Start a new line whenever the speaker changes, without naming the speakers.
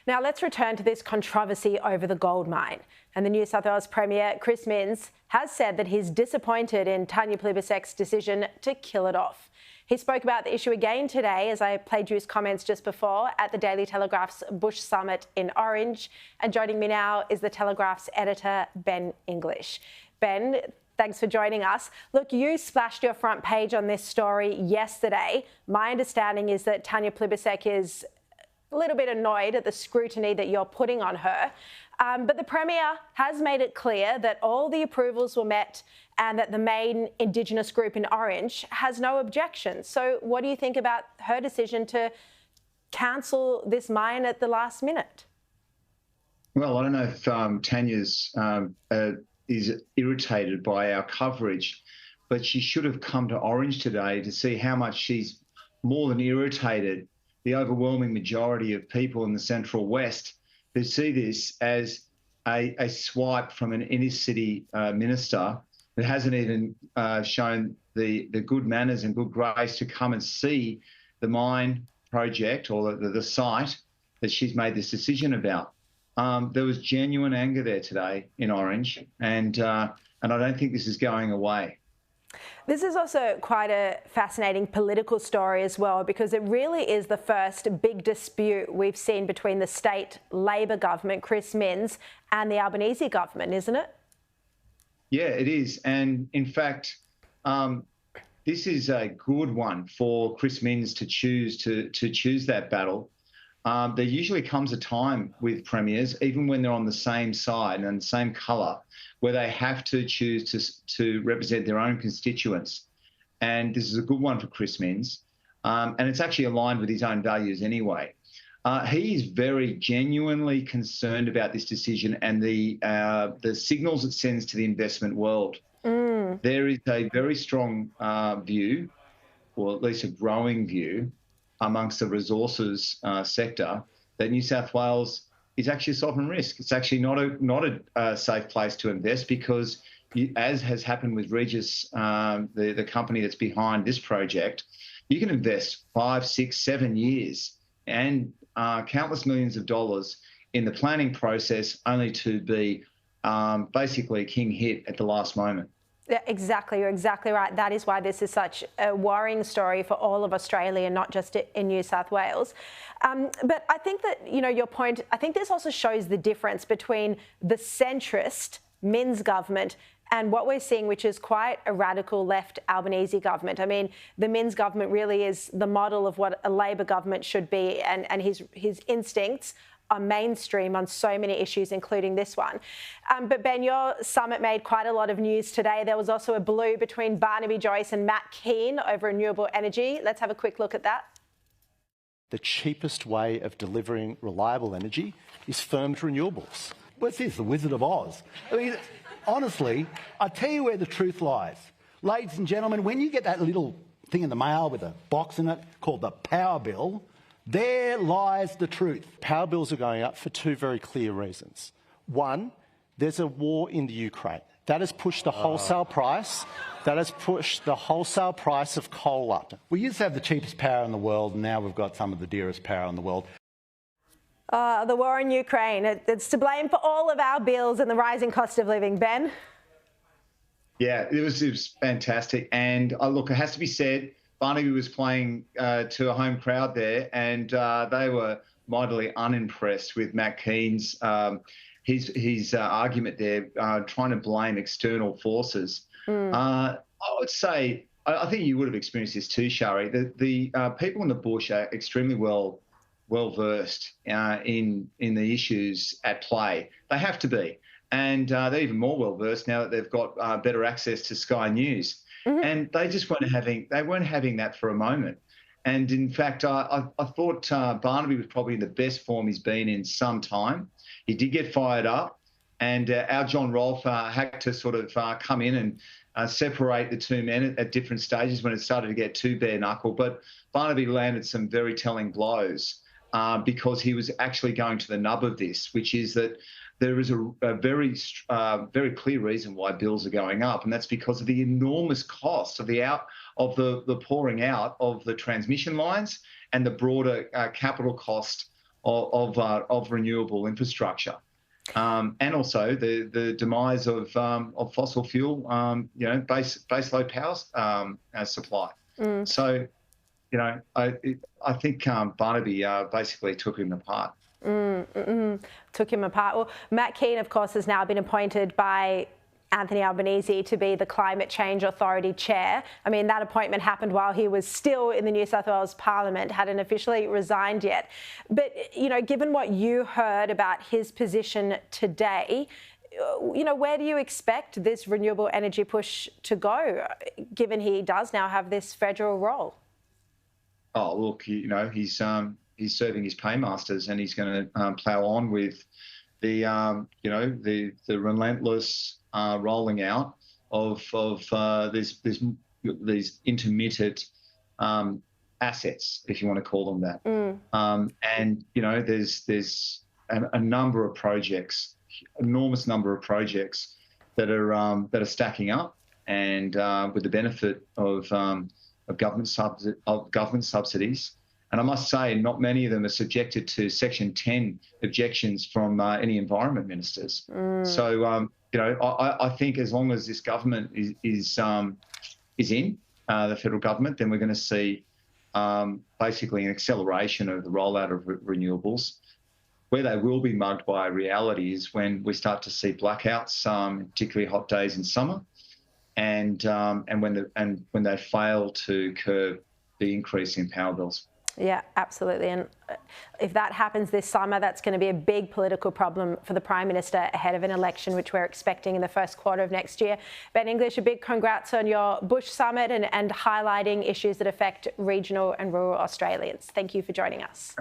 Now let's return to this controversy over the gold mine. And the New South Wales Premier, Chris Minns, has said that he's disappointed in Tanya Plibersek's decision to kill it off. He spoke about the issue again today, as I played you his comments just before, at the Daily Telegraph's Bush Summit in Orange. And joining me now is the Telegraph's editor, Ben English. Ben, thanks for joining us. Look, you splashed your front page on this story yesterday. My understanding is that Tanya Plibersek is a little bit annoyed at the scrutiny that you're putting on her. But the Premier has made it clear that all the approvals were met and that the main Indigenous group in Orange has no objections. So what do you think about her decision to cancel this mine at the last minute?
Well, I don't know if Tanya's is irritated by our coverage, but she should have come to Orange today to see how much she's more than irritated. The overwhelming majority of people in the Central West who see this as a swipe from an inner-city minister that hasn't even shown the good manners and good grace to come and see the mine project or the site that she's made this decision about. There was genuine anger there today in Orange, and I don't think this is going away.
This is also quite a fascinating political story as well, because it really is the first big dispute we've seen between the state Labor government, Chris Minns, and the Albanese government, isn't it?
Yeah, it is. And in fact, this is a good one for Chris Minns to choose that battle. There usually comes a time with premiers, even when they're on the same side and the same colour, where they have to choose to represent their own constituents. And this is a good one for Chris Minns. And it's actually aligned with his own values anyway. He is very genuinely concerned about this decision and the signals it sends to the investment world. There is a very strong view, or at least a growing view, amongst the resources sector, that New South Wales is actually a sovereign risk. It's actually not a safe place to invest because, as has happened with Regis, the company that's behind this project, you can invest 5, 6, 7 years and countless millions of dollars in the planning process, only to be basically king hit at the last moment.
Yeah, exactly. You're exactly right. That is why this is such a worrying story for all of Australia, not just in New South Wales. But I think that, your point, I think this also shows the difference between the centrist Minns government and what we're seeing, which is quite a radical left Albanese government. I mean, the Minns government really is the model of what a Labor government should be, and his instincts are mainstream on so many issues, including this one. But Ben, your summit made quite a lot of news today. There was also a blue between Barnaby Joyce and Matt Keane over renewable energy. Let's have a quick look at that.
The cheapest way of delivering reliable energy is firmed renewables. What's this, the Wizard of Oz? I mean, honestly, I tell you where the truth lies. Ladies and gentlemen, when you get that little thing in the mail with a box in it called the power bill, there lies the truth.
Power bills are going up for two very clear reasons. One, there's a war in the Ukraine. That has pushed the wholesale price. That has pushed the wholesale price of coal up.
We used to have the cheapest power in the world, and now we've got some of the dearest power in the world.
The war in Ukraine, it's to blame for all of our bills and the rising cost of living, Ben.
Yeah, it was fantastic. And look, it has to be said, Barnaby was playing to a home crowd there, and they were mightily unimpressed with Matt Keane's his argument there, trying to blame external forces. I would say, I think you would have experienced this too, Sharri. The people in the bush are extremely well versed in the issues at play. They have to be, and they're even more well versed now that they've got better access to Sky News. And they just weren't having that for a moment. And in fact, I thought Barnaby was probably in the best form he's been in some time. He did get fired up, and our John Rolfe had to sort of come in and separate the two men at different stages when it started to get too bare knuckle. But Barnaby landed some very telling blows because he was actually going to the nub of this, which is that there is a very clear reason why bills are going up, and that's because of the enormous cost of the pouring out of the transmission lines and the broader capital cost of renewable infrastructure. And also the demise of fossil fuel, base load power supply. So, I think Barnaby basically took him apart.
Took him apart. Well, Matt Keane, of course, has now been appointed by Anthony Albanese to be the Climate Change Authority chair. I mean, that appointment happened while he was still in the New South Wales Parliament, hadn't officially resigned yet. But, given what you heard about his position today, where do you expect this renewable energy push to go, given he does now have this federal role?
Oh, look, he's serving his paymasters, and he's going to plough on with the relentless rolling out of these intermittent assets, if you want to call them that. And there's a number of projects, enormous number of projects that are stacking up, and with the benefit of government subsidies. And I must say, not many of them are subjected to Section 10 objections from any environment ministers. So, I think as long as this government is in the federal government, then we're going to see basically an acceleration of the rollout of renewables. Where they will be mugged by reality is when we start to see blackouts, particularly hot days in summer, and when they fail to curb the increase in power bills.
Yeah, absolutely. And if that happens this summer, that's going to be a big political problem for the Prime Minister ahead of an election, which we're expecting in the first quarter of next year. Ben English, a big congrats on your Bush Summit and highlighting issues that affect regional and rural Australians. Thank you for joining us.